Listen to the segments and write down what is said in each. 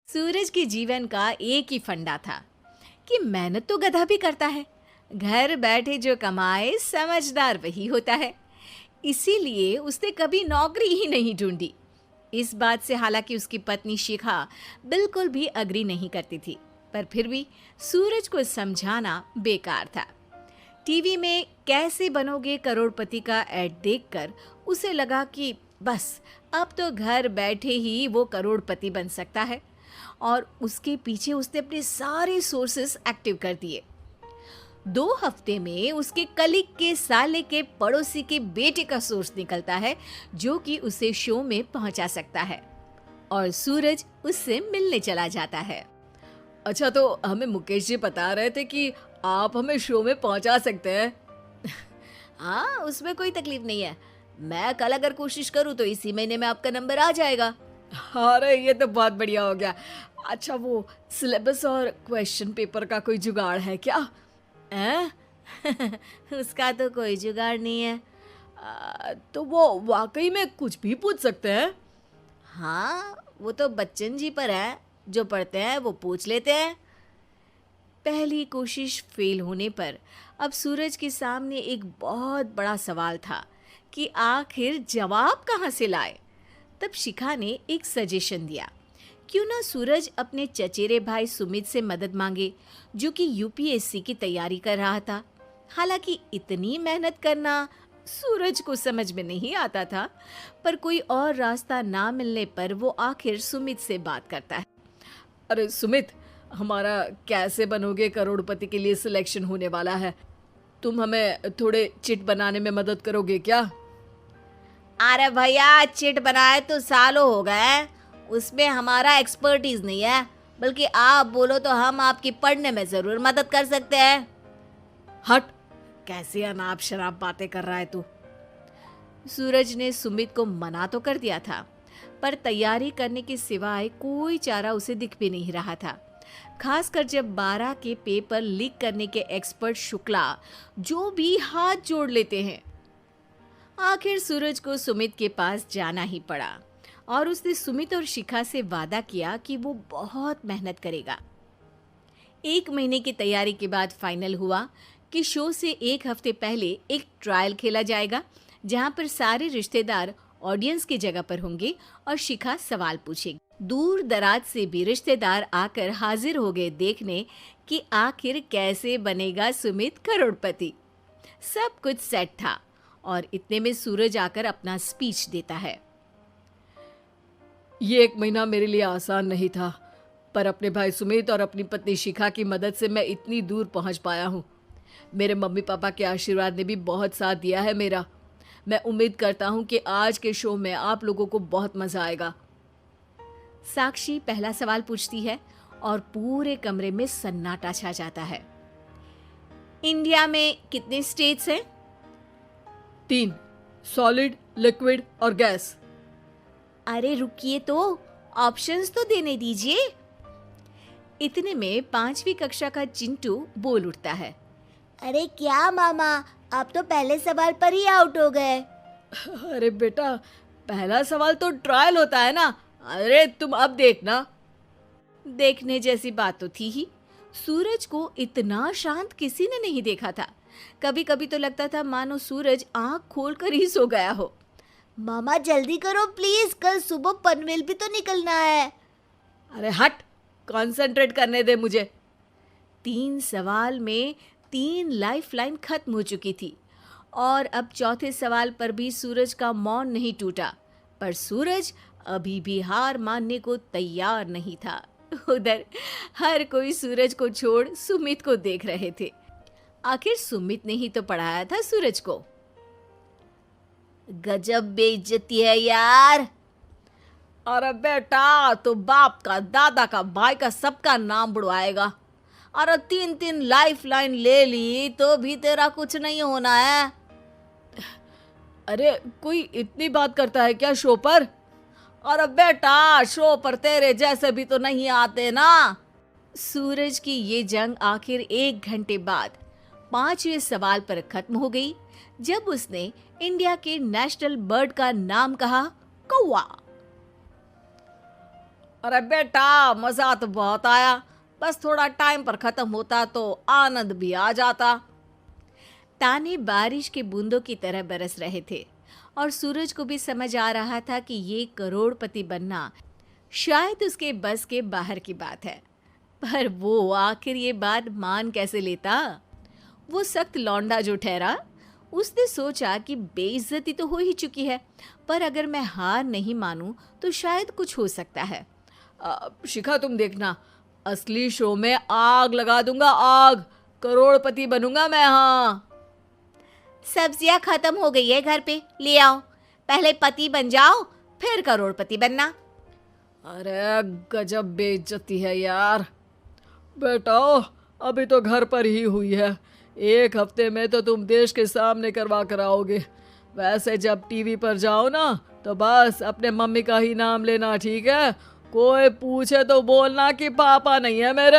सूरज के जीवन का एक ही फंडा था कि मेहनत तो गधा भी करता है। घर बैठे जो कमाए समझदार वही होता है। इसीलिए उसने कभी नौकरी ही नहीं ढूंढी। इस बात से हालांकि उसकी पत्नी शिखा बिल्कुल भी अग्री नहीं करती थी, पर फिर भी सूरज को समझाना बेकार था। टीवी में कैसे बनोगे करोड़पति का ऐड देखकर उसे लगा कि बस अब तो घर बैठे ही वो करोड़पति बन सकता है, और उसके पीछे उसने अपने सारे सोर्सेस एक्टिव कर दिए। 2 हफ्ते में उसके कलीग के साले के पड़ोसी के बेटे का सोर्स निकलता है जो कि उसे शो में पहुंचा सकता है, और सूरज उससे मिलने चला जाता है। अच्छा, तो हमें मुकेश जी बता रहे थे कि आप हमें शो में पहुंचा सकते हैं। हाँ, उसमें कोई तकलीफ नहीं है। मैं कल अगर कोशिश करूँ तो इसी महीने में आपका नंबर आ जाएगा। अरे ये तो बहुत बढ़िया हो गया। अच्छा, वो सिलेबस और क्वेश्चन पेपर का कोई जुगाड़ है क्या? हैं? उसका तो कोई जुगाड़ नहीं है। तो वो वाकई में कुछ भी पूछ सकते हैं? हाँ, वो तो बच्चन जी पर है, जो पढ़ते हैं वो पूछ लेते हैं। पहली कोशिश फेल होने पर अब सूरज के सामने एक बहुत बड़ा सवाल था कि आखिर जवाब कहाँ से लाए। तब शिखा ने एक सजेशन दिया, क्यों ना सूरज अपने चचेरे भाई सुमित से मदद मांगे, जो कि यूपीएससी की तैयारी कर रहा था। हालांकि इतनी मेहनत करना सूरज को समझ में नहीं आता था, पर कोई और रास्ता ना मिलने पर वो आखिर सुमित से बात करता है। अरे सुमित, हमारा कैसे बनोगे करोड़पति के लिए सिलेक्शन होने वाला है। तुम हमें थोड़े चिट बनाने में मदद करोगे क्या? अरे भैया, चिट बनाए तो सालों हो गए, उसमें हमारा एक्सपर्टीज नहीं है, बल्कि आप बोलो तो हम आपकी पढ़ने में जरूर मदद कर सकते हैं। हट, कैसी अनाप शराब बातें कर रहा है तू। सूरज ने सुमित को मना तो कर दिया था, पर तैयारी करने के सिवाय कोई चारा उसे दिख भी नहीं रहा था। खासकर जब 12 के पेपर लीक करने के एक्सपर्ट शुक्ला जो भी हाथ जोड़ लेते हैं। आखिर सूरज को सुमित के पास जाना ही पड़ा, और उसने सुमित और शिखा से वादा किया कि वो बहुत मेहनत करेगा। 1 महीने की तैयारी के बाद फाइनल हुआ कि शो से 1 हफ्ते पहले एक ट्रायल खेला जाएगा, जहां पर सारे रिश्तेदार ऑडियंस की जगह पर होंगे और शिखा सवाल पूछेगी। दूर दराज से भी रिश्तेदार आकर हाजिर हो गए देखने कि आखिर कैसे बनेगा सुमित करोड़पति। सब कुछ सेट था, और इतने में सूरज आकर अपना स्पीच देता है। ये 1 महीना मेरे लिए आसान नहीं था, पर अपने भाई सुमित और अपनी पत्नी शिखा की मदद से मैं इतनी दूर पहुंच पाया हूँ। मेरे मम्मी पापा के आशीर्वाद ने भी बहुत साथ दिया है मेरा। मैं उम्मीद करता हूँ कि आज के शो में आप लोगों को बहुत मजा आएगा। साक्षी पहला सवाल पूछती है और पूरे कमरे में सन्नाटा छा जाता है। इंडिया में कितने स्टेट्स हैं? 3, सॉलिड, लिक्विड और गैस। अरे रुकिए, तो ऑप्शंस तो देने दीजिए। इतने में 5वीं कक्षा का चिंटू बोल उठता है। अरे क्या मामा, आप तो पहले सवाल पर ही आउट हो गए। अरे बेटा, पहला सवाल तो ट्रायल होता है ना। अरे तुम अब देखना। देखने जैसी बात तो थी ही। सूरज को इतना शांत किसी ने नहीं देखा था। कभी कभी तो लगता था मानो सूरज आंख खोलकर ही सो गया हो। मामा जल्दी करो प्लीज, कल सुबह पनवेल भी तो निकलना है। अरे हट, कंसंट्रेट करने दे मुझे। 3 सवाल में 3 लाइफलाइन खत्म हो चुकी थी, और अब चौथे सवाल पर भी सूरज का मौन नहीं टूटा। पर सूरज अभी भी हार मानने को तैयार नहीं था। उधर हर कोई सूरज को छोड़ सुमित को देख रहे थे। आखिर सुमित ने ही तो पढ़ाया था सूरज को। गजब बेइज्जती है यार। अरे बेटा, तो बाप का, दादा का, भाई का, सबका नाम बुड़वाएगा। अरे 3 लाइफलाइन ले ली तो भी तेरा कुछ नहीं होना है। अरे कोई इतनी बात करता है क्या शो पर? अरे बेटा, शो पर तेरे जैसे भी तो नहीं आते ना। सूरज की ये जंग आखिर 1 घंटे बाद 5वें सवाल पर खत्म हो गई, जब उसने इंडिया के नेशनल बर्ड का नाम कहा, कौवा। अरे बेटा, मजा तो बहुत आया, बस थोड़ा टाइम पर खत्म होता तो आनंद भी आ जाता। ताने बारिश के बूंदों की तरह बरस रहे थे और सूरज को भी समझ आ रहा था कि ये करोड़पति बनना शायद उसके बस के बाहर की बात है। पर वो आखिर ये बात मान कैसे लेता? वो सख्त लौंडा जो ठहरा, उसने सोचा कि बेइज्जती तो हो ही चुकी है, पर अगर मैं हार नहीं मानूं तो शायद कुछ हो सकता है। शिखा, तुम देखना, असली शो में आग लगा दूंगा, आग। करोड़पति बनूंगा मैं। हाँ, सब्जियां खत्म हो गई है घर पे, ले आओ। पहले पति बन जाओ, फिर करोड़पति बनना। अरे गजब बेइज्जती है यार। बेटा, अभी तो घर पर ही हुई है, 1 हफ्ते में तो तुम देश के सामने करवा कर आओगे। वैसे जब टीवी पर जाओ ना तो बस अपने मम्मी का ही नाम लेना, ठीक है? कोई पूछे तो बोलना कि पापा नहीं है मेरे।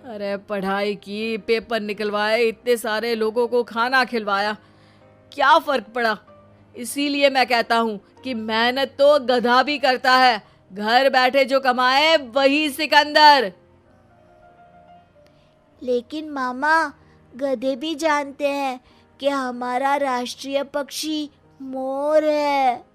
अरे पढ़ाई की, पेपर निकलवाए, इतने सारे लोगों को खाना खिलवाया, क्या फर्क पड़ा? इसीलिए मैं कहता हूँ कि मेहनत तो गधा भी करता है, घर बैठे जो कमाए वही सिकंदर। लेकिन मामा, गधे भी जानते हैं कि हमारा राष्ट्रीय पक्षी मोर है।